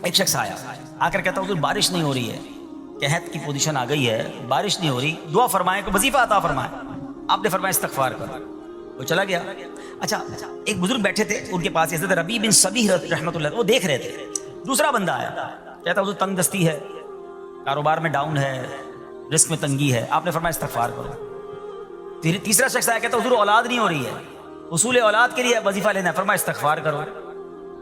ایک شخص آیا، آ کر کہتا حضور بارش نہیں ہو رہی ہے، قحط کی پوزیشن آ گئی ہے، بارش نہیں ہو رہی، دعا فرمائیں کہ وظیفہ عطا فرمائیں۔ آپ نے فرمایا استغفار کرو، وہ چلا گیا۔ اچھا ایک بزرگ بیٹھے تھے ان کے پاس، حضرت ربیع بن صبیح رحمۃ اللہ، وہ دیکھ رہے تھے۔ دوسرا بندہ آیا، کہتا حضور تنگ دستی ہے، کاروبار میں ڈاؤن ہے، رزق میں تنگی ہے۔ آپ نے فرمایا استغفار کرو۔ تیسرا شخص آیا، کہتا حضور اولاد نہیں ہو رہی ہے، حصول اولاد کے لیے وظیفہ لینا ہے، فرمایا استغفار کرو۔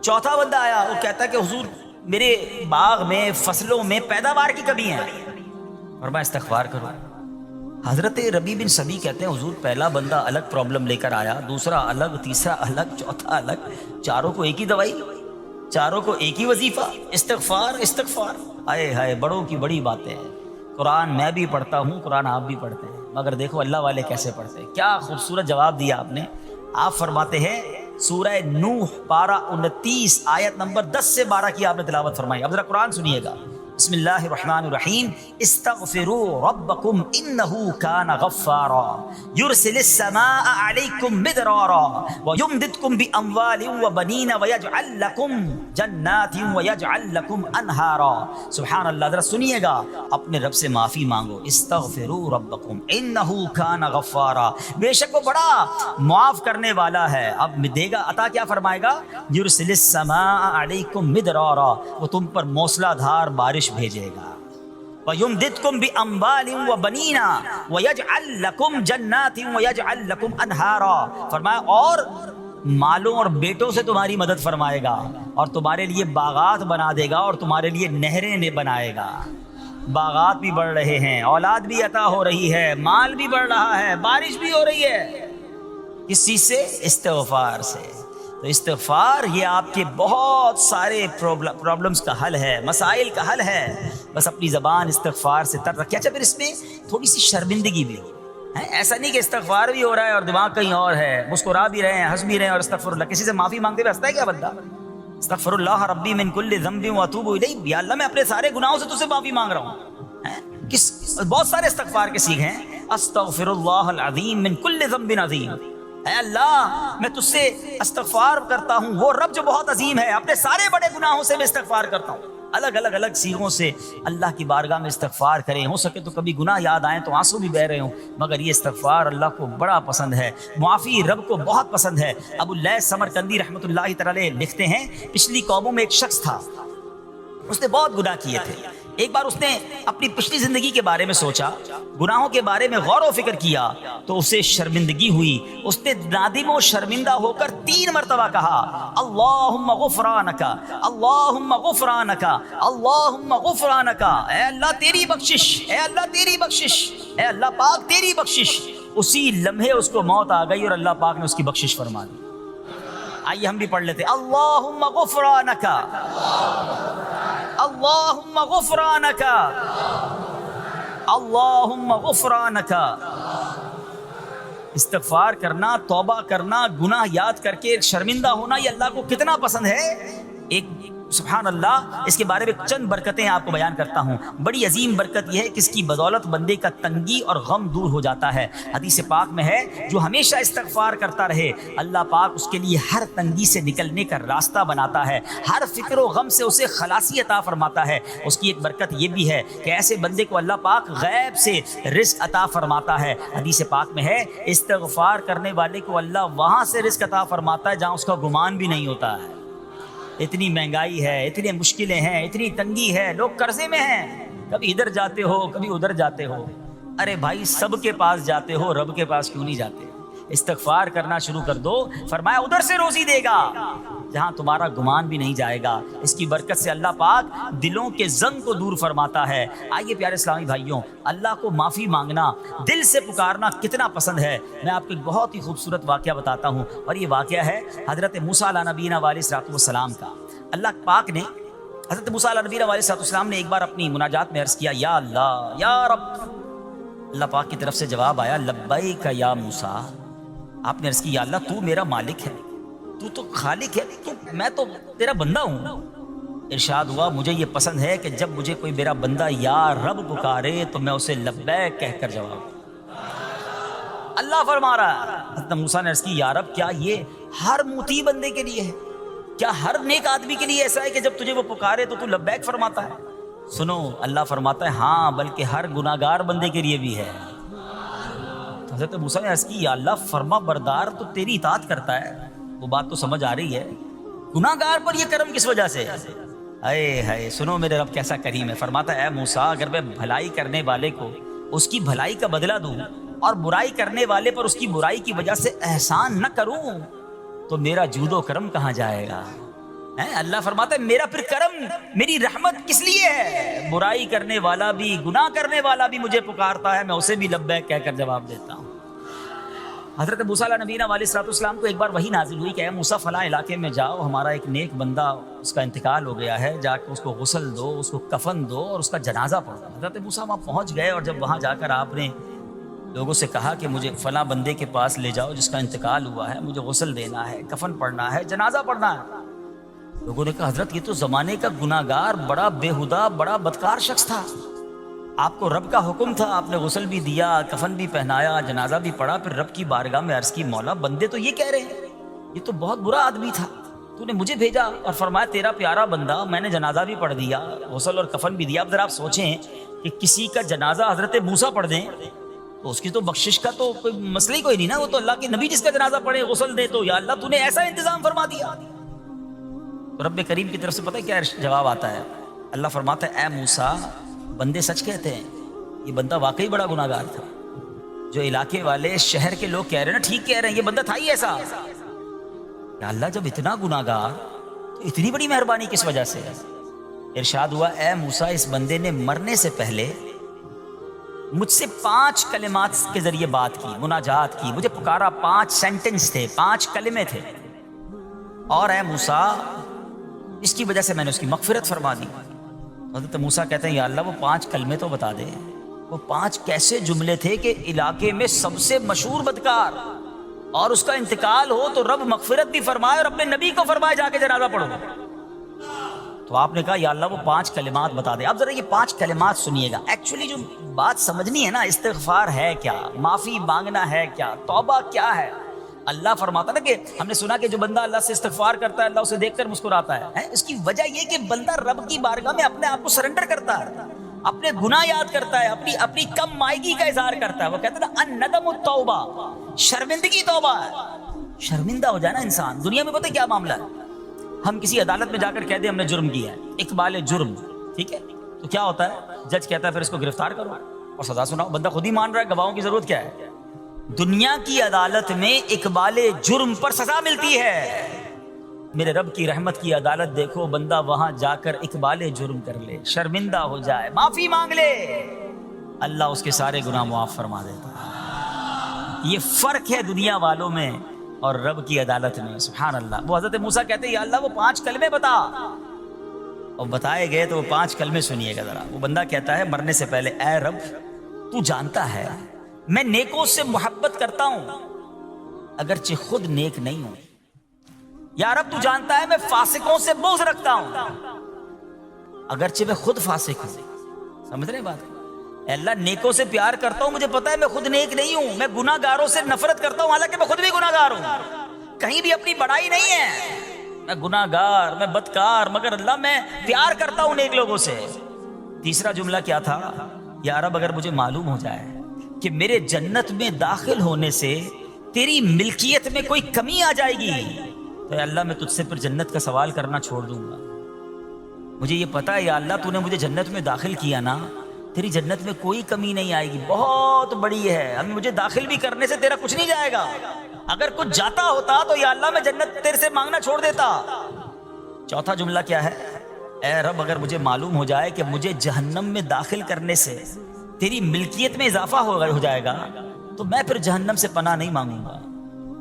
چوتھا بندہ آیا، وہ کہتا ہے کہ حضور میرے باغ میں فصلوں میں پیداوار کی کمی ہے، فرمایا استغفار کرو۔ حضرت ربیع بن صبیح کہتے ہیں حضور پہلا بندہ الگ پرابلم لے کر آیا، دوسرا الگ، تیسرا الگ، چوتھا الگ، چاروں کو ایک ہی دوائی، چاروں کو ایک ہی وظیفہ، استغفار استغفار۔ ہائے ہائے، بڑوں کی بڑی باتیں ہیں۔ قرآن میں بھی پڑھتا ہوں، قرآن آپ بھی پڑھتے ہیں، مگر دیکھو اللہ والے کیسے پڑھتے ہیں۔ کیا خوبصورت جواب دیا آپ نے۔ آپ فرماتے ہیں سورہ نوح پارہ 29 آیت نمبر 10 سے 12 کی آپ نے تلاوت فرمائی۔ اب ذرا قرآن سنیے گا۔ بسم اللہ الرحمن الرحیم، استغفروا ربکم انہ کان غفارا یرسل السماء علیکم مدرارا ویمددکم باموال وبنین ویجعل لکم جنات ویجعل لکم انہارا۔ سبحان اللہ، ذرا سنیے گا، اپنے رب سے معافی مانگو۔ استغفروا ربکم انہ کان غفارا، بے شک وہ بڑا معاف کرنے والا ہے۔ اب دے گا عطا، کیا فرمائے گا؟ یرسل السماء علیکم مدرارا، وہ تم پر موسلا دھار بارش بھیجے گا۔ وَيُمْدِدْكُمْ بِأَمْوَالٍ وَبَنِينَ وَيَجْعَلْ لَكُمْ جَنَّاتٍ وَيَجْعَلْ لَكُمْ أَنْهَارًا، فرمایا اور مالوں اور بیٹوں سے تمہاری مدد فرمائے گا، اور تمہارے لیے باغات بنا دے گا، اور تمہارے لیے نہریں بنائے گا۔ باغات بھی بڑھ رہے ہیں، اولاد بھی عطا ہو رہی ہے، مال بھی بڑھ رہا ہے، بارش بھی ہو رہی ہے۔ کس چیز سے؟ استغفار سے۔ تو استغفار یہ آپ کے بہت سارے پرابلمز کا حل ہے، مسائل کا حل ہے۔ بس اپنی زبان استغفار سے تر رکھیں۔ اچھا پھر اس میں تھوڑی سی شرمندگی بھی ہو، ایسا نہیں کہ استغفار بھی ہو رہا ہے اور دماغ کہیں اور ہے، مسکرا بھی رہے ہیں، ہنس بھی رہے ہیں، اور استغفر اللہ، کسی سے معافی مانگتے ہوئے ہنستا ہے کیا بندہ؟ استغفر اللہ ربی من کل ذنب واتوب الیہ، یا اللہ میں اپنے سارے گناہوں سے تجھ سے معافی مانگ رہا ہوں۔ بہت سارے استغفار کے سیکھ ہیں، استغفر اللہ العظیم من کل ذنب عظیم، اے اللہ میں تجھ سے استغفار کرتا ہوں، وہ رب جو بہت عظیم ہے، اپنے سارے بڑے گناہوں سے میں استغفار کرتا ہوں۔ الگ الگ سیغوں سے اللہ کی بارگاہ میں استغفار کریں۔ ہو سکے تو کبھی گناہ یاد آئیں تو آنسو بھی بہہ رہے ہوں، مگر یہ استغفار اللہ کو بڑا پسند ہے، معافی رب کو بہت پسند ہے۔ ابو اللیث سمرقندی رحمۃ اللہ تعالی لکھتے ہیں پچھلی قوموں میں ایک شخص تھا، اس نے بہت گناہ کیے تھے۔ ایک بار اس نے اپنی پچھلی زندگی کے بارے میں سوچا، گناہوں کے بارے میں غور و فکر کیا، تو اسے شرمندگی ہوئی۔ اس نے نادم و شرمندہ ہو کر 3 مرتبہ کہا اللہم غفرانک، اللہم غفرانک، اللہم غفرانک، اے اللہ تیری بخشش، اے اللہ تیری بخشش، اے اللہ پاک تیری بخشش۔ اسی لمحے اس کو موت آ گئی اور اللہ پاک نے اس کی بخشش فرما دی۔ آئیے ہم بھی پڑھ لیتے، اللہم غفرانک، اللہم غفرانک، اللہم غفرانک۔ استغفار کرنا، توبہ کرنا، گناہ یاد کر کے شرمندہ ہونا، یہ اللہ کو کتنا پسند ہے۔ ایک سبحان اللہ، اس کے بارے میں چند برکتیں آپ کو بیان کرتا ہوں۔ بڑی عظیم برکت یہ ہے کہ اس کی بدولت بندے کا تنگی اور غم دور ہو جاتا ہے۔ حدیث پاک میں ہے جو ہمیشہ استغفار کرتا رہے، اللہ پاک اس کے لیے ہر تنگی سے نکلنے کا راستہ بناتا ہے، ہر فکر و غم سے اسے خلاصی عطا فرماتا ہے۔ اس کی ایک برکت یہ بھی ہے کہ ایسے بندے کو اللہ پاک غیب سے رزق عطا فرماتا ہے۔ حدیث پاک میں ہے استغفار کرنے والے کو اللہ وہاں سے رزق عطا فرماتا ہے جہاں اس کا گمان بھی نہیں ہوتا ہے۔ اتنی مہنگائی ہے، اتنی مشکلیں ہیں، اتنی تنگی ہے، لوگ قرضے میں ہیں، کبھی ادھر جاتے ہو کبھی ادھر جاتے ہو۔ ارے بھائی سب کے پاس جاتے ہو، رب کے پاس کیوں نہیں جاتے؟ استغفار کرنا شروع کر دو، فرمایا ادھر سے روزی دے گا جہاں تمہارا گمان بھی نہیں جائے گا۔ اس کی برکت سے اللہ پاک دلوں کے زنگ کو دور فرماتا ہے۔ آئیے پیارے اسلامی بھائیوں، اللہ کو معافی مانگنا، دل سے پکارنا کتنا پسند ہے۔ میں آپ کو ایک بہت ہی خوبصورت واقعہ بتاتا ہوں، اور یہ واقعہ ہے حضرت موسیٰ علیہ نبینا علیہ الصلوۃ والسلام کا۔ اللہ پاک نے حضرت موسیٰ علیہ نبینا علیہ الصلوۃ والسلام نے ایک بار اپنی مناجات میں عرض کیا یا اللہ یا رب۔ اللہ پاک کی طرف سے جواب آیا لبیک یا موسیٰ۔ آپ نے عرض کی یا اللہ تو میرا مالک ہے، تو تو خالق ہے، میں تو تیرا بندہ ہوں۔ ارشاد ہوا مجھے یہ پسند ہے کہ جب مجھے کوئی میرا بندہ یا رب پکارے تو میں اسے لبیک کہہ کر جواب دوں۔ اللہ فرما رہا ہے، حضرت موسیٰ نے عرض کی یا رب کیا یہ ہر موتی بندے کے لیے ہے؟ کیا ہر نیک آدمی کے لیے ایسا ہے کہ جب تجھے وہ پکارے تو تو لبیک فرماتا ہے؟ سنو، اللہ فرماتا ہے ہاں، بلکہ ہر گناہگار بندے کے لیے بھی ہے۔ حضرت موسیٰ نے عرض کی یا اللہ فرما بردار تو تیری اطاعت کرتا ہے، وہ بات تو سمجھ آ رہی ہے، گناہگار پر یہ کرم کس وجہ سے؟ اے ہائے، سنو میرے رب کیسا کریم ہے۔ فرماتا ہے اے موسیٰ، اگر میں بھلائی کرنے والے کو اس کی بھلائی کا بدلہ دوں اور برائی کرنے والے پر اس کی برائی کی وجہ سے احسان نہ کروں تو میرا جود و کرم کہاں جائے گا؟ اللہ فرماتا ہے میرا پھر کرم، میری رحمت کس لیے ہے؟ برائی کرنے والا بھی، گناہ کرنے والا بھی مجھے پکارتا ہے، میں اسے بھی لبیک کہہ کر جواب دیتا ہوں۔ حضرت موسیٰ علیہ نبینا علیہ الصلوۃ والسلام کو ایک بار وحی نازل ہوئی کہ اے موسیٰ فلاں علاقے میں جاؤ، ہمارا ایک نیک بندہ اس کا انتقال ہو گیا ہے، جا کے اس کو غسل دو، اس کو کفن دو اور اس کا جنازہ پڑھو۔ حضرت موسیٰ وہاں پہنچ گئے اور جب وہاں جا کر آپ نے لوگوں سے کہا کہ مجھے فلاں بندے کے پاس لے جاؤ جس کا انتقال ہوا ہے، مجھے غسل دینا ہے، کفن پڑھنا ہے، جنازہ پڑھنا ہے، لوگوں نے کہا حضرت یہ تو زمانے کا گناہگار، بڑا بےہودہ، بڑا بدکار شخص تھا، آپ کو رب کا حکم تھا، آپ نے غسل بھی دیا، کفن بھی پہنایا، جنازہ بھی پڑھا، پھر رب کی بارگاہ میں عرض کی مولا بندے تو یہ کہہ رہے ہیں یہ تو بہت برا آدمی تھا، تو نے مجھے بھیجا اور فرمایا تیرا پیارا بندہ، میں نے جنازہ بھی پڑھ دیا، غسل اور کفن بھی دیا۔ اب ذرا آپ سوچیں کہ کسی کا جنازہ حضرت موسیٰ پڑھ دیں تو اس کی تو بخشش کا تو کوئی مسئلہ ہی کوئی نہیں نا، وہ تو اللہ کے نبی جس کا جنازہ پڑھے غسل دے، تو یا اللہ تو نے ایسا انتظام فرما دیا۔ تو رب کریم کی طرف سے پتہ کیا جواب آتا ہے؟ اللہ فرماتا ہے اے موسیٰ بندے سچ کہتے ہیں، یہ بندہ واقعی بڑا گناہگار تھا، جو علاقے والے شہر کے لوگ کہہ رہے ہیں نا ٹھیک کہہ رہے ہیں، یہ بندہ تھا ہی ایسا۔ یا اللہ جب اتنا گناہگار تو اتنی بڑی مہربانی کس وجہ سے؟ ارشاد ہوا اے موسیٰ اس بندے نے مرنے سے پہلے مجھ سے 5 کلمات کے ذریعے بات کی، مناجات کی، مجھے پکارا، 5 سینٹنس تھے، 5 کلمے تھے، اور اے موسیٰ اس کی وجہ سے میں نے اس کی مغفرت فرما دی۔ حضرت موسیٰ کہتے ہیں یا اللہ وہ 5 کلمے تو بتا دے، وہ 5 کیسے جملے تھے کہ علاقے میں سب سے مشہور بدکار اور اس کا انتقال ہو تو رب مغفرت بھی فرمائے اور اپنے نبی کو فرمائے جا کے جنازہ پڑھو۔ تو آپ نے کہا یا اللہ وہ 5 کلمات بتا دے۔ اب ذرا یہ 5 کلمات سنیے گا، ایکچولی جو بات سمجھنی ہے نا، استغفار ہے کیا، معافی مانگنا ہے کیا، توبہ کیا ہے۔ اللہ فرماتا نا کہ ہم نے سنا کہ جو بندہ اللہ سے استغفار کرتا ہے اللہ اسے دیکھ کر مسکراتا ہے، اس کی وجہ یہ کہ بندہ رب کی بارگاہ میں اپنے آپ کو سرنڈر کرتا ہے، اپنے گناہ یاد کرتا ہے، اپنی کم مائگی کا اظہار کرتا ہے۔ وہ کہتے ہیں نا الندم التوبہ، شرمندگی توبہ ہے۔ شرمندہ ہو جائے نا انسان، دنیا میں پتہ کیا معاملہ ہے، ہم کسی عدالت میں جا کر کہہ دیں ہم نے جرم کیا ہے، اقبال جرم، ٹھیک ہے، تو کیا ہوتا ہے، جج کہتا ہے پھر اس کو گرفتار کرو اور سزا سناؤ، بندہ خود ہی مان رہا ہے، گواہوں کی ضرورت کیا ہے۔ دنیا کی عدالت میں اقبال جرم پر سزا ملتی ہے، میرے رب کی رحمت کی عدالت دیکھو، بندہ وہاں جا کر اقبال جرم کر لے، شرمندہ ہو جائے، معافی مانگ لے، اللہ اس کے سارے گناہ معاف فرما دیتا ہے۔ یہ فرق ہے دنیا والوں میں اور رب کی عدالت میں، سبحان اللہ۔ وہ حضرت موسیٰ کہتے ہیں یا اللہ وہ 5 کلمے بتا، اور بتائے گئے تو وہ 5 کلمے سنیے گا ذرا۔ وہ بندہ کہتا ہے مرنے سے پہلے اے رب تو جانتا ہے میں نیکوں سے محبت کرتا ہوں اگرچہ خود نیک نہیں ہوں، یا رب تو جانتا ہے میں فاسقوں سے بغض رکھتا ہوں اگرچہ میں خود فاسق ہوں۔ سمجھ رہے بات؟ اے اللہ نیکوں سے پیار کرتا ہوں، مجھے پتا ہے میں خود نیک نہیں ہوں، میں گناہ گاروں سے نفرت کرتا ہوں حالانکہ میں خود بھی گناہ گار ہوں، کہیں بھی اپنی بڑائی نہیں ہے، میں گناہ گار، میں بدکار، مگر اللہ میں پیار کرتا ہوں نیک لوگوں سے۔ تیسرا جملہ کیا تھا، یا رب اگر مجھے معلوم ہو جائے کہ میرے جنت میں داخل ہونے سے تیری ملکیت میں کوئی کمی آ جائے گی تو اے اللہ میں تجھ سے پھر جنت کا سوال کرنا چھوڑ دوں گا۔ مجھے یہ پتا ہے یا اللہ تو نے مجھے جنت میں داخل کیا نا، تیری جنت میں کوئی کمی نہیں آئے گی، بہت بڑی ہے، اب مجھے داخل بھی کرنے سے تیرا کچھ نہیں جائے گا، اگر کچھ جاتا ہوتا تو یا اللہ میں جنت تیرے سے مانگنا چھوڑ دیتا۔ چوتھا جملہ کیا ہے، اے رب اگر مجھے معلوم ہو جائے کہ مجھے جہنم میں داخل کرنے سے تیری ملکیت میں اضافہ ہو جائے گا تو میں پھر جہنم سے پناہ نہیں مانگوں گا،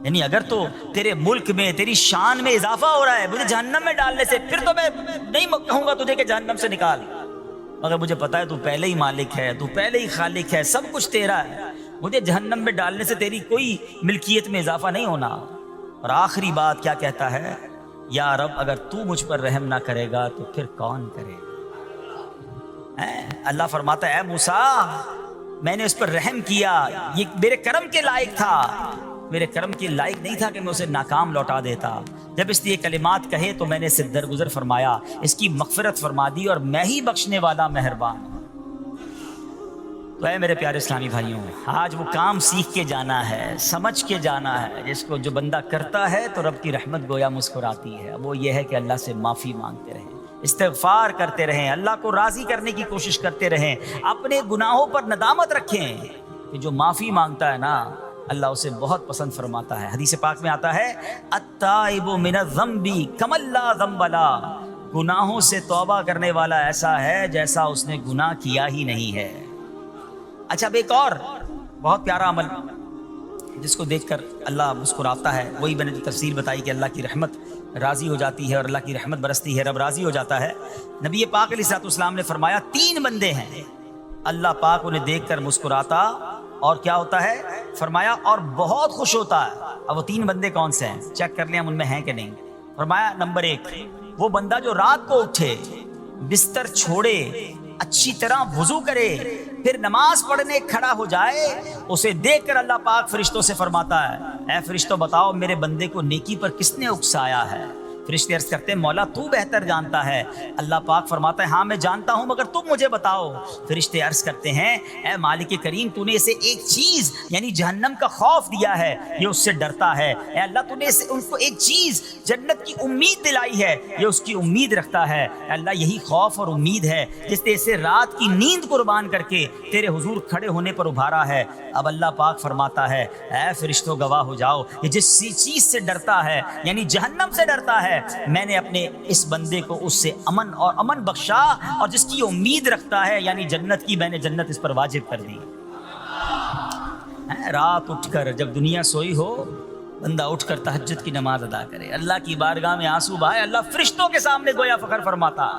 یعنی اگر تو تیرے ملک میں تیری شان میں اضافہ ہو رہا ہے مجھے جہنم میں ڈالنے سے، پھر تو میں نہیں کہوں گا تجھے کہ جہنم سے نکال، مگر مجھے پتا ہے تو پہلے ہی مالک ہے، تو پہلے ہی خالق ہے، سب کچھ تیرا ہے، مجھے جہنم میں ڈالنے سے تیری کوئی ملکیت میں اضافہ نہیں ہونا۔ اور آخری بات کیا کہتا ہے، یا رب اگر تو مجھ پر رحم نہ کرے گا تو پھر کون کرے گا۔ اللہ فرماتا ہے اے موسیٰ میں نے اس پر رحم کیا، یہ میرے کرم کے لائق تھا، میرے کرم کے لائق نہیں تھا کہ میں اسے ناکام لوٹا دیتا. جب اس نے یہ کلمات کہے تو میں نے اسے درگزر فرمایا, اس کی مغفرت فرما دی, اور میں ہی بخشنے والا مہربان ہوں. تو اے میرے پیارے اسلامی بھائیوں, آج وہ کام سیکھ کے جانا ہے, سمجھ کے جانا ہے, جس کو جو بندہ کرتا ہے تو رب کی رحمت گویا مسکراتی ہے. وہ یہ ہے کہ اللہ سے معافی مانگتے رہیں, استغفار کرتے رہیں, اللہ کو راضی کرنے کی کوشش کرتے رہیں, اپنے گناہوں پر ندامت رکھیں کہ جو معافی مانگتا ہے نا اللہ اسے بہت پسند فرماتا ہے. حدیث پاک میں آتا ہے التائب من الذنب کمن لا ذنب له, گناہوں سے توبہ کرنے والا ایسا ہے جیسا اس نے گناہ کیا ہی نہیں ہے. اچھا, اب ایک اور بہت پیارا عمل جس کو دیکھ کر اللہ مسکراتا ہے, وہی میں نے جو تفصیل بتائی کہ اللہ کی رحمت راضی ہو جاتی ہے اور اللہ کی رحمت برستی ہے, رب راضی ہو جاتا ہے. نبی پاک علیہ الصلوۃ والسلام نے فرمایا 3 بندے ہیں اللہ پاک انہیں دیکھ کر مسکراتا اور کیا ہوتا ہے, فرمایا اور بہت خوش ہوتا ہے. اب وہ 3 بندے کون سے ہیں, چیک کر لیں ہم ان میں ہیں کہ نہیں. فرمایا نمبر 1 وہ بندہ جو رات کو اٹھے, بستر چھوڑے, اچھی طرح وضو کرے, پھر نماز پڑھنے کھڑا ہو جائے, اسے دیکھ کر اللہ پاک فرشتوں سے فرماتا ہے اے فرشتوں بتاؤ میرے بندے کو نیکی پر کس نے اکسایا ہے. فرشتے عرض کرتے ہیں مولا تو بہتر جانتا ہے. اللہ پاک فرماتا ہے ہاں میں جانتا ہوں مگر تم مجھے بتاؤ. فرشتے عرض کرتے ہیں اے مالک کریم تو نے اسے ایک چیز یعنی جہنم کا خوف دیا ہے, یہ اس سے ڈرتا ہے. اے اللہ تو نے ان کو ایک چیز جنت کی امید دلائی ہے, یہ اس کی امید رکھتا ہے. اے اللہ یہی خوف اور امید ہے جس نے اسے رات کی نیند قربان کر کے تیرے حضور کھڑے ہونے پر ابھارا ہے. اب اللہ پاک فرماتا ہے اے فرشتوں گواہ ہو جاؤ, یہ جس چیز سے ڈرتا ہے یعنی جہنم سے ڈرتا ہے, میں نے اپنے اس بندے کو اس سے امن بخشا, اور جس کی امید رکھتا ہے یعنی جنت کی, میں نے جنت اس پر واجب کر دی. رات اٹھ کر جب دنیا سوئی ہو بندہ اٹھ کر تہجد کی نماز ادا کرے, اللہ کی بارگاہ میں آنسو بہائے, اللہ فرشتوں کے سامنے گویا فخر فرماتا.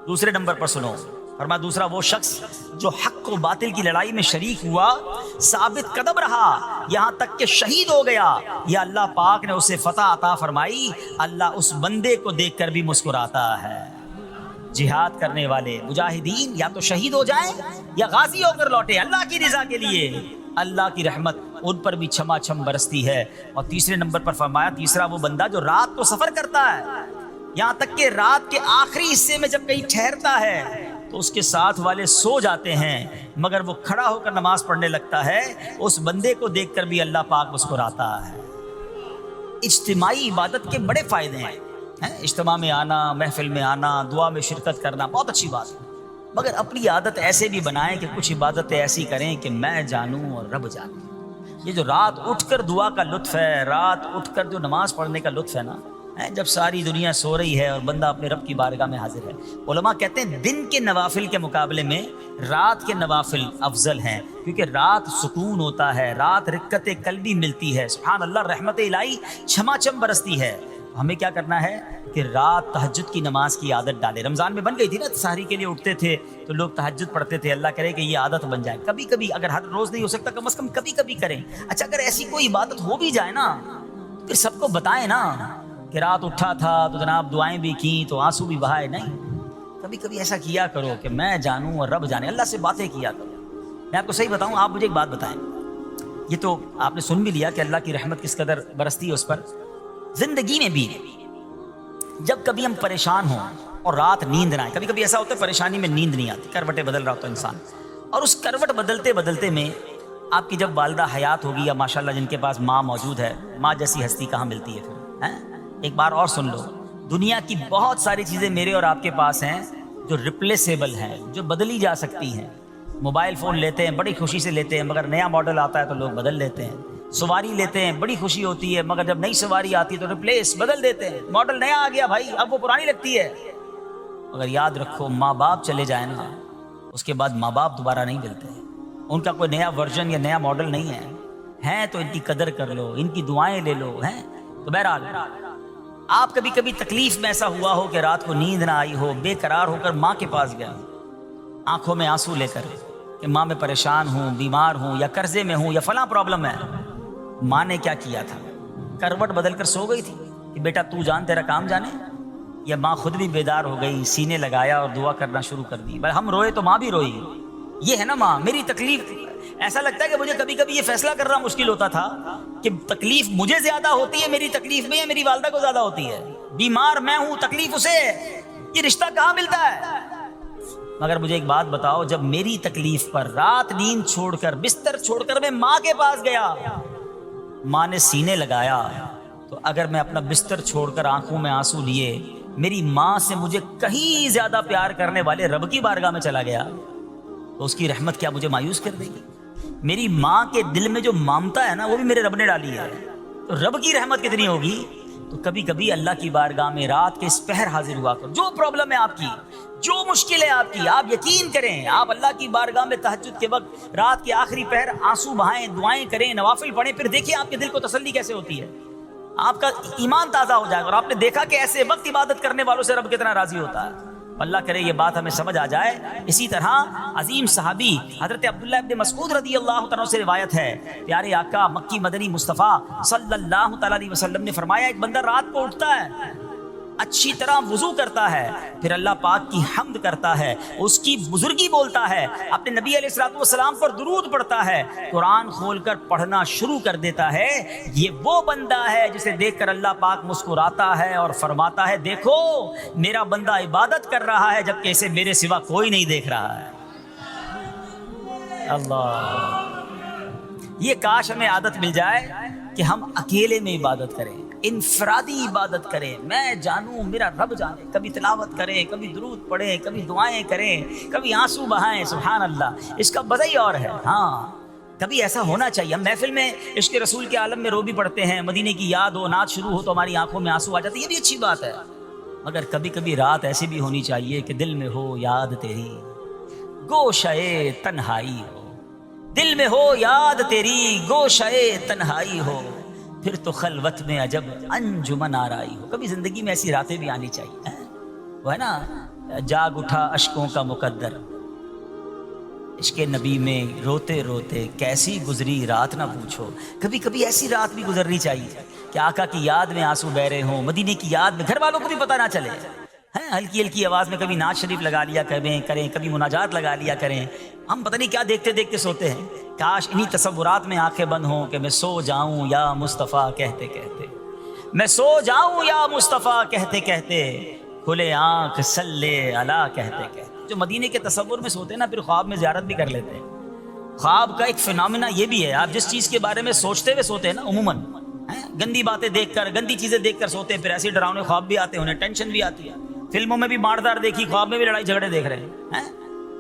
دوسرے نمبر پر سنو, فرمایا دوسرا وہ شخص جو حق و باطل کی لڑائی میں شریک ہوا, ثابت قدم رہا, یہاں تک کہ شہید ہو گیا, یا اللہ پاک نے اسے فتح عطا فرمائی. اللہ اس بندے کو دیکھ کر بھی مسکراتا ہے. جہاد کرنے والے مجاہدین یا تو شہید ہو جائیں یا غازی ہو کر لوٹے اللہ کی رضا کے لیے, اللہ کی رحمت ان پر بھی چھما چھم برستی ہے. اور تیسرے نمبر پر فرمایا تیسرا وہ بندہ جو رات کو سفر کرتا ہے, یہاں تک کہ رات کے آخری حصے میں جب کہیں ٹھہرتا ہے تو اس کے ساتھ والے سو جاتے ہیں مگر وہ کھڑا ہو کر نماز پڑھنے لگتا ہے, اس بندے کو دیکھ کر بھی اللہ پاک مسکراتا ہے. اجتماعی عبادت کے بڑے فائدے ہیں. اجتماع میں آنا, محفل میں آنا, دعا میں شرکت کرنا بہت اچھی بات ہے, مگر اپنی عادت ایسے بھی بنائیں کہ کچھ عبادتیں ایسی کریں کہ میں جانوں اور رب جانے. یہ جو رات اٹھ کر دعا کا لطف ہے, رات اٹھ کر جو نماز پڑھنے کا لطف ہے نا, جب ساری دنیا سو رہی ہے اور بندہ اپنے رب کی بارگاہ میں حاضر ہے. علماء کہتے ہیں دن کے نوافل کے مقابلے میں رات کے نوافل افضل ہیں, کیونکہ رات سکون ہوتا ہے, رات رکت قلبی ملتی ہے. سبحان اللہ, رحمت الہی چھما چھم برستی ہے. ہمیں کیا کرنا ہے کہ رات تہجد کی نماز کی عادت ڈالے. رمضان میں بن گئی تھی نا, سحری کے لیے اٹھتے تھے تو لوگ تہجد پڑھتے تھے. اللہ کرے کہ یہ عادت بن جائے. کبھی کبھی, اگر ہر روز نہیں ہو سکتا کم از کم کبھی کبھی کریں. اچھا اگر ایسی کوئی عبادت ہو بھی جائے نا پھر سب کو بتائیں نا کہ رات اٹھا تھا تو جناب دعائیں بھی کی تو آنسو بھی بہائے. نہیں, کبھی کبھی ایسا کیا کرو کہ میں جانوں اور رب جانے, اللہ سے باتیں کیا کرو. میں آپ کو صحیح بتاؤں, آپ مجھے ایک بات بتائیں, یہ تو آپ نے سن بھی لیا کہ اللہ کی رحمت کس قدر برستی ہے اس پر. زندگی میں بھی جب کبھی ہم پریشان ہوں اور رات نیند نہ آئے, کبھی کبھی ایسا ہوتا ہے پریشانی میں نیند نہیں آتی, کروٹیں بدل رہا ہوتا ہے انسان, اور اس کروٹ بدلتے بدلتے میں آپ کی جب والدہ حیات ہوگی یا ماشاءاللہ جن کے پاس ماں موجود ہے, ماں جیسی ہستی کہاں ملتی ہے پھر. ایک بار اور سن لو, دنیا کی بہت ساری چیزیں میرے اور آپ کے پاس ہیں جو ریپلیسیبل ہیں, جو بدلی جا سکتی ہیں. موبائل فون لیتے ہیں بڑی خوشی سے لیتے ہیں, مگر نیا ماڈل آتا ہے تو لوگ بدل لیتے ہیں. سواری لیتے ہیں بڑی خوشی ہوتی ہے, مگر جب نئی سواری آتی ہے تو ریپلیس بدل دیتے ہیں. ماڈل نیا آ گیا بھائی, اب وہ پرانی لگتی ہے. مگر یاد رکھو, ماں باپ چلے جائیں نا اس کے بعد ماں باپ دوبارہ نہیں ملتے. ان کا کوئی نیا ورژن یا نیا ماڈل نہیں ہے. ہیں تو ان کی قدر کر لو, ان کی دعائیں لے لو. ہیں تو بہرحال آپ کبھی کبھی تکلیف میں ایسا ہوا ہو کہ رات کو نیند نہ آئی ہو, بے قرار ہو کر ماں کے پاس گیا, آنکھوں میں آنسو لے کر کہ ماں میں پریشان ہوں, بیمار ہوں, یا قرضے میں ہوں, یا فلاں پرابلم ہے. ماں نے کیا کیا تھا, کروٹ بدل کر سو گئی تھی کہ بیٹا تو جان تیرا کام جانے, یا ماں خود بھی بیدار ہو گئی, سینے لگایا اور دعا کرنا شروع کر دی. بھائی ہم روئے تو ماں بھی روئی, یہ ہے نا ماں. میری تکلیف ایسا لگتا ہے کہ مجھے کبھی کبھی یہ فیصلہ کرنا مشکل ہوتا تھا کہ تکلیف مجھے زیادہ ہوتی ہے میری تکلیف میں یا میری والدہ کو زیادہ ہوتی ہے. بیمار میں ہوں, تکلیف اسے ہے, یہ رشتہ کہاں ملتا ہے؟ مگر مجھے ایک بات بتاؤ, جب میری تکلیف پر رات نیند چھوڑ کر بستر چھوڑ کر میں ماں کے پاس گیا, ماں نے سینے لگایا, تو اگر میں اپنا بستر چھوڑ کر آنکھوں میں آنسو لیے میری ماں سے مجھے کہیں زیادہ پیار کرنے والے رب کی بارگاہ میں چلا گیا, تو اس کی رحمت کیا مجھے مایوس کر دے گی؟ میری ماں کے دل میں جو ممتا ہے نا وہ بھی میرے رب نے ڈالی ہے, تو رب کی رحمت کتنی ہوگی. تو کبھی کبھی اللہ کی بارگاہ میں رات کے اس پہر حاضر ہوا کر, جو پرابلم ہے آپ کی, جو مشکل ہے آپ کی, آپ یقین کریں, آپ اللہ کی بارگاہ میں تہجد کے وقت رات کے آخری پہر آنسو بہائیں, دعائیں کریں, نوافل پڑھیں, پھر دیکھیں آپ کے دل کو تسلی کیسے ہوتی ہے, آپ کا ایمان تازہ ہو جائے گا. اور آپ نے دیکھا کہ ایسے وقت عبادت کرنے والوں سے رب کتنا راضی ہوتا ہے. اللہ کرے یہ بات ہمیں سمجھ آ جائے. اسی طرح عظیم صحابی حضرت عبداللہ ابن مسعود رضی اللہ تعالیٰ سے روایت ہے, پیارے آقا مکی مدنی مصطفیٰ صلی اللہ تعالیٰ علیہ وسلم نے فرمایا, ایک بندہ رات کو اٹھتا ہے, اچھی طرح وضو کرتا ہے, پھر اللہ پاک کی حمد کرتا ہے, اس کی بزرگی بولتا ہے, اپنے نبی علیہ الصلوۃ والسلام پر درود پڑھتا ہے, قرآن کھول کر پڑھنا شروع کر دیتا ہے. یہ وہ بندہ ہے جسے دیکھ کر اللہ پاک مسکراتا ہے اور فرماتا ہے, دیکھو میرا بندہ عبادت کر رہا ہے جبکہ اسے میرے سوا کوئی نہیں دیکھ رہا ہے. اللہ, یہ کاش ہمیں عادت مل جائے کہ ہم اکیلے میں عبادت کریں, انفرادی عبادت کریں, میں جانوں میرا رب جانے. کبھی تلاوت کریں, کبھی درود پڑھیں, کبھی دعائیں کریں, کبھی آنسو بہائیں. سبحان اللہ, اس کا مزہ ہی اور ہے. ہاں کبھی ایسا ہونا چاہیے. ہم محفل میں عشق رسول کے عالم میں رو بھی پڑھتے ہیں, مدینے کی یاد ہو, نعت شروع ہو تو ہماری آنکھوں میں آنسو آ جاتے, یہ بھی اچھی بات ہے. مگر کبھی کبھی رات ایسی بھی ہونی چاہیے کہ دل میں ہو یاد تیری, گوشئے تنہائی ہو, دل میں ہو یاد تیری, گوشئے تنہائی ہو, پھر تو خلوت میں عجب انجمن آرائی ہو. کبھی زندگی میں ایسی راتیں بھی آنی چاہیے. وہ ہے نا, جاگ اٹھا اشکوں کا مقدر, عشق نبی میں روتے روتے کیسی گزری رات نہ پوچھو. کبھی کبھی ایسی رات بھی گزرنی چاہیے کہ آقا کی یاد میں آنسو بہ رہے ہوں, مدینے کی یاد میں, گھر والوں کو بھی پتہ نہ چلے. ہلکی ہلکی آواز میں کبھی نعت شریف لگا لیا کریں, کبھی مناجات لگا لیا کریں. ہم پتہ نہیں کیا دیکھتے دیکھتے سوتے ہیں. کاش انہی تصورات میں آنکھیں بند ہوں کہ میں سو جاؤں یا مصطفیٰ کہتے کہتے, میں سو جاؤں یا مصطفیٰ کہتے کہتے, کھلے آنکھ صلی علی کہتے کہتے. جو مدینے کے تصور میں سوتے ہیں نا, پھر خواب میں زیارت بھی کر لیتے ہیں. خواب کا ایک فینومینا یہ بھی ہے, آپ جس چیز کے بارے میں سوچتے ہوئے سوتے ہیں نا, عموماً گندی باتیں دیکھ کر, گندی چیزیں دیکھ کر سوتے ہیں, پھر ایسے ڈراؤنے خواب بھی آتے ہیں, انہیں ٹینشن بھی آتی ہے. فلموں میں بھی ماردار دیکھی, خواب میں بھی لڑائی جھگڑے دیکھ رہے ہیں.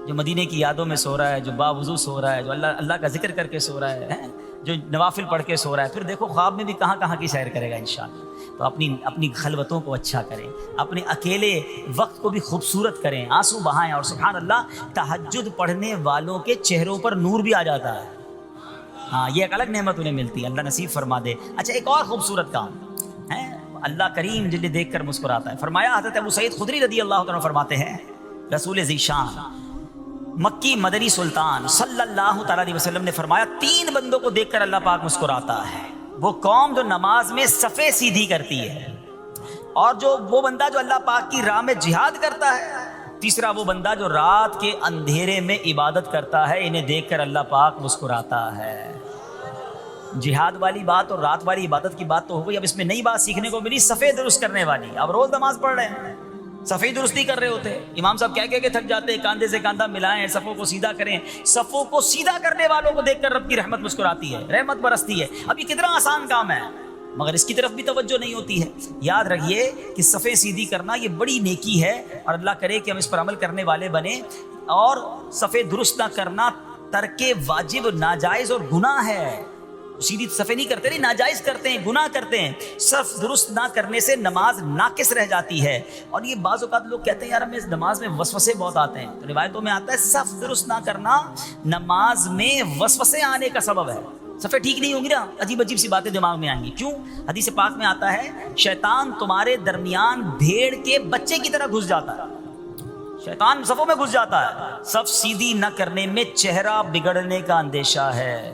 جو مدینے کی یادوں میں سو رہا ہے, جو باوضو سو رہا ہے, جو اللہ کا ذکر کر کے سو رہا ہے, جو نوافل پڑھ کے سو رہا ہے, پھر دیکھو خواب میں بھی کہاں کہاں کی سیر کرے گا انشاءاللہ. تو اپنی خلوتوں کو اچھا کریں, اپنے اکیلے وقت کو بھی خوبصورت کریں, آنسو بہائیں. اور سبحان اللہ, تہجد پڑھنے والوں کے چہروں پر نور بھی آ جاتا ہے. ہاں, یہ ایک الگ نعمت انہیں ملتی ہے, اللہ نصیب فرما دے. اچھا, ایک اور خوبصورت کام ہے, اللہ کریم جنہیں دیکھ کر مسکراتا ہے. فرمایا, حضرت ابو سعید خدری رضی اللہ عنہ فرماتے ہیں, رسول ذیشان مکی مدنی سلطان صلی اللہ تعالیٰ علیہ وسلم نے فرمایا, 3 بندوں کو دیکھ کر اللہ پاک مسکراتا ہے. وہ قوم جو نماز میں صفیں سیدھی کرتی ہے, اور وہ بندہ جو اللہ پاک کی راہ میں جہاد کرتا ہے, تیسرا وہ بندہ جو رات کے اندھیرے میں عبادت کرتا ہے. انہیں دیکھ کر اللہ پاک مسکراتا ہے. جہاد والی بات اور رات والی عبادت کی بات تو ہو گئی. اب اس میں نئی بات سیکھنے کو ملی, صفیں درست کرنے والی. اب روز نماز پڑھ رہے ہیں, صفیں درست نہیں کر رہے ہوتے, امام صاحب کہہ کے تھک جاتے ہیں, کاندھے سے کاندھا ملائیں, صفوں کو سیدھا کریں. صفوں کو سیدھا کرنے والوں کو دیکھ کر رب کی رحمت مسکراتی ہے, رحمت برستی ہے. اب یہ کتنا آسان کام ہے, مگر اس کی طرف بھی توجہ نہیں ہوتی ہے. یاد رکھیے کہ صفیں سیدھی کرنا یہ بڑی نیکی ہے, اور اللہ کرے کہ ہم اس پر عمل کرنے والے بنیں. اور صفیں درست نہ کرنا ترک واجب, ناجائز اور گناہ ہے. سیدھی صفیں نہیں کرتے, نہیں, ناجائز کرتے ہیں, گناہ کرتے ہیں. صف درست نہ کرنے سے نماز ناقص رہ جاتی ہے. اور یہ بعض اوقات لوگ کہتے ہیں یار ہمیں نماز میں وسوسے بہت آتے ہیں. تو روایتوں میں آتا ہے صف درست نہ کرنا نماز میں وسوسے آنے کا سبب ہے. صفیں ٹھیک نہیں ہوں گی نا, عجیب عجیب سی باتیں دماغ میں آئیں گی. کیوں؟ حدیث پاک میں آتا ہے, شیطان تمہارے درمیان بھیڑ کے بچے کی طرح گھس جاتا ہے. شیطان صفوں میں گھس جاتا ہے. صف سیدھی نہ کرنے میں چہرہ بگڑنے کا اندیشہ ہے.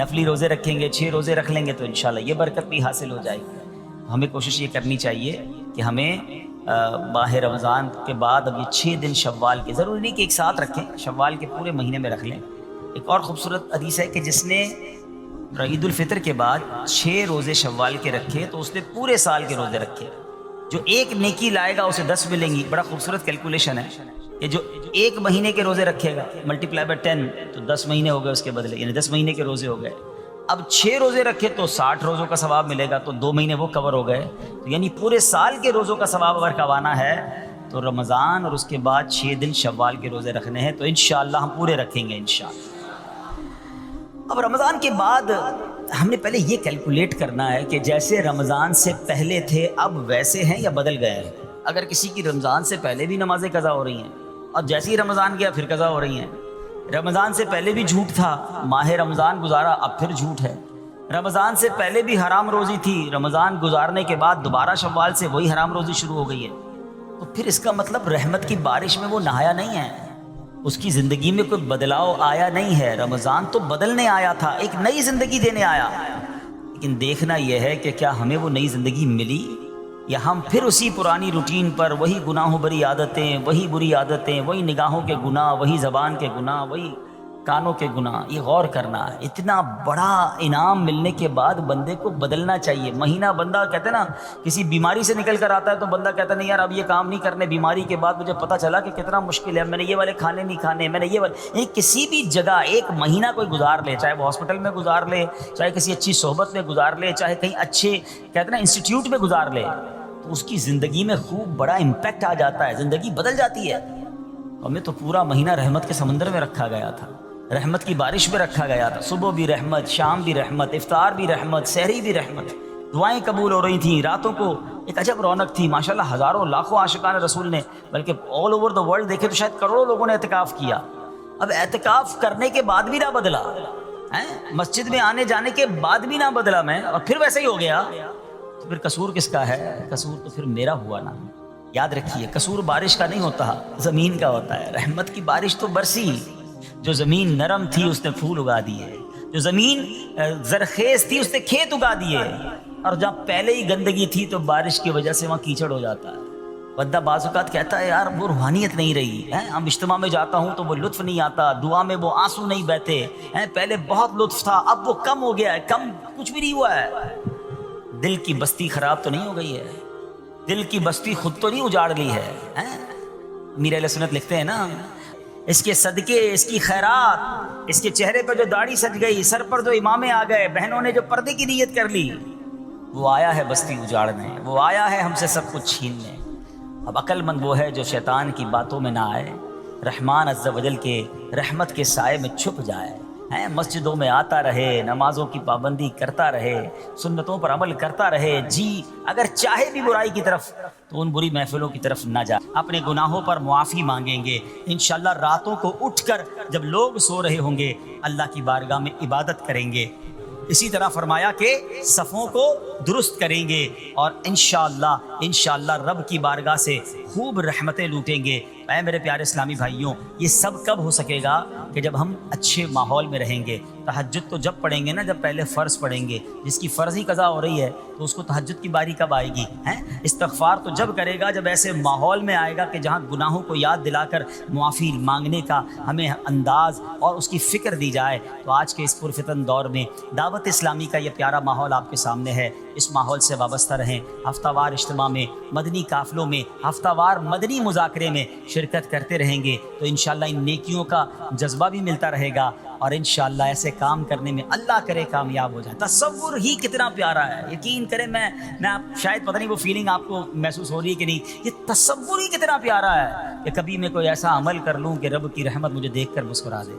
نفلی روزے رکھیں گے، 6 روزے رکھ لیں گے تو انشاءاللہ یہ برکت بھی حاصل ہو جائے گی۔ ہمیں کوشش یہ کرنی چاہیے کہ ہمیں ماہ رمضان کے بعد اب یہ 6 دن شوال کے، ضروری نہیں کہ ایک ساتھ رکھیں، شوال کے پورے مہینے میں رکھ لیں۔ ایک اور خوبصورت حدیث ہے کہ جس نے عید الفطر کے بعد 6 روزے شوال کے رکھے تو اس نے پورے سال کے روزے رکھے، جو ایک نیکی لائے گا اسے 10 ملیں گی۔ بڑا خوبصورت کیلکولیشن ہے کہ جو ایک مہینے کے روزے رکھے گا ملٹیپلائی بائی 10 تو 10 مہینے ہو گئے اس کے بدلے، یعنی 10 مہینے کے روزے ہو گئے۔ اب 6 روزے رکھے تو 60 روزوں کا ثواب ملے گا، تو 2 مہینے وہ کور ہو گئے، تو یعنی پورے سال کے روزوں کا ثواب اگر کمانا ہے تو رمضان اور اس کے بعد 6 دن شوال کے روزے رکھنے ہیں، تو انشاءاللہ ہم پورے رکھیں گے انشاءاللہ۔ اب رمضان کے بعد ہم نے پہلے یہ کیلکولیٹ کرنا ہے کہ جیسے رمضان سے پہلے تھے اب ویسے ہیں یا بدل گئے ہیں۔ اگر کسی کی رمضان سے پہلے بھی نمازیں قضا ہو رہی ہیں اور جیسے ہی رمضان گیا پھر قضا ہو رہی ہیں، رمضان سے پہلے بھی جھوٹ تھا، ماہ رمضان گزارا اب پھر جھوٹ ہے، رمضان سے پہلے بھی حرام روزی تھی، رمضان گزارنے کے بعد دوبارہ شوال سے وہی حرام روزی شروع ہو گئی ہے، تو پھر اس کا مطلب رحمت کی بارش میں وہ نہایا نہیں ہے، اس کی زندگی میں کوئی بدلاؤ آیا نہیں ہے۔ رمضان تو بدلنے آیا تھا، ایک نئی زندگی دینے آیا، لیکن دیکھنا یہ ہے کہ کیا ہمیں وہ نئی زندگی ملی یا ہم پھر اسی پرانی روٹین پر، وہی گناہوں بری عادتیں، وہی بری عادتیں، وہی نگاہوں کے گناہ، وہی زبان کے گناہ، وہی کانوں کے گناہ۔ یہ غور کرنا ہے، اتنا بڑا انعام ملنے کے بعد بندے کو بدلنا چاہیے۔ مہینہ بندہ کہتے ہیں نا کسی بیماری سے نکل کر آتا ہے تو بندہ کہتا نہیں یار اب یہ کام نہیں کرنے، بیماری کے بعد مجھے پتہ چلا کہ کتنا مشکل ہے، میں نے یہ والے کھانے نہیں کھانے، میں نے یہ والے، کسی بھی جگہ ایک مہینہ کوئی گزار لے، چاہے وہ ہاسپٹل میں گزار لے، چاہے کسی اچھی صحبت میں گزار لے، چاہے کہیں اچھے کہتے ہیں نا انسٹیٹیوٹ میں گزار لے، تو اس کی زندگی میں خوب بڑا امپیکٹ آ جاتا ہے، زندگی بدل جاتی ہے۔ ہمیں تو پورا مہینہ رحمت کے سمندر میں رکھا گیا تھا، رحمت کی بارش میں رکھا گیا تھا، صبح بھی رحمت، شام بھی رحمت، افطار بھی رحمت، سحری بھی رحمت، دعائیں قبول ہو رہی تھیں، راتوں کو ایک عجب رونق تھی ماشاءاللہ۔ ہزاروں لاکھوں عاشقان رسول نے، بلکہ آل اوور دا ورلڈ دیکھے تو شاید کروڑوں لوگوں نے اعتکاف کیا۔ اب اعتکاف کرنے کے بعد بھی نہ بدلا، مسجد میں آنے جانے کے بعد بھی نہ بدلا میں، اور پھر ویسے ہی ہو گیا، تو پھر قصور کس کا ہے؟ قصور تو پھر میرا ہوا نا۔ یاد رکھیے قصور بارش کا نہیں ہوتا، زمین کا ہوتا ہے۔ رحمت کی بارش تو برسی، جو زمین نرم تھی اس نے پھول اگا دیے، جو زمین زرخیز تھی اس نے کھیت اگا دیے، اور جہاں پہلے ہی گندگی تھی تو بارش کی وجہ سے وہاں کیچڑ ہو جاتا ہے۔ بندہ بعض اوقات کہتا ہے یار وہ روحانیت نہیں رہی ہے، ہم اجتماع میں جاتا ہوں تو وہ لطف نہیں آتا، دعا میں وہ آنسو نہیں بہتے ہیں، پہلے بہت لطف تھا اب وہ کم ہو گیا ہے، کم کچھ بھی نہیں ہوا ہے۔ دل کی بستی خراب تو نہیں ہو گئی ہے، دل کی بستی خود تو نہیں اجاڑ لی ہے۔ امیر اہل سنت لکھتے ہیں نا، اس کے صدقے، اس کی خیرات، اس کے چہرے پر جو داڑھی سج گئی، سر پر جو امامے آ گئے، بہنوں نے جو پردے کی نیت کر لی، وہ آیا ہے بستی اجاڑنے، وہ آیا ہے ہم سے سب کچھ چھیننے۔ اب عقل مند وہ ہے جو شیطان کی باتوں میں نہ آئے، رحمان عز و جل کے رحمت کے سائے میں چھپ جائے، مسجدوں میں آتا رہے، نمازوں کی پابندی کرتا رہے، سنتوں پر عمل کرتا رہے، جی اگر چاہے بھی برائی کی طرف تو ان بری محفلوں کی طرف نہ جائے، اپنے گناہوں پر معافی مانگیں گے انشاءاللہ۔ راتوں کو اٹھ کر جب لوگ سو رہے ہوں گے اللہ کی بارگاہ میں عبادت کریں گے، اسی طرح فرمایا کہ صفوں کو درست کریں گے، اور انشاءاللہ رب کی بارگاہ سے خوب رحمتیں لوٹیں گے۔ اے میرے پیارے اسلامی بھائیوں، یہ سب کب ہو سکے گا؟ کہ جب ہم اچھے ماحول میں رہیں گے۔ تہجد تو جب پڑھیں گے نا جب پہلے فرض پڑھیں گے، جس کی فرض ہی قضا ہو رہی ہے تو اس کو تہجد کی باری کب آئے گی؟ استغفار تو جب کرے گا جب ایسے ماحول میں آئے گا کہ جہاں گناہوں کو یاد دلا کر معافی مانگنے کا ہمیں انداز اور اس کی فکر دی جائے۔ تو آج کے اس پرفتن دور میں دعوت اسلامی کا یہ پیارا ماحول آپ کے سامنے ہے، اس ماحول سے وابستہ رہیں، ہفتہ وار اجتماع میں، مدنی قافلوں میں، ہفتہ وار مدنی مذاکرے میں شرکت کرتے رہیں گے تو انشاءاللہ ان نیکیوں کا جذبہ بھی ملتا رہے گا، اور انشاءاللہ ایسے کام کرنے میں اللہ کرے کامیاب ہو جائے۔ تصور ہی کتنا پیارا ہے، یقین کریں، میں شاید پتہ نہیں وہ فیلنگ آپ کو محسوس ہو رہی ہے کہ نہیں، یہ تصور ہی کتنا پیارا ہے کہ کبھی میں کوئی ایسا عمل کر لوں کہ رب کی رحمت مجھے دیکھ کر مسکرا دے۔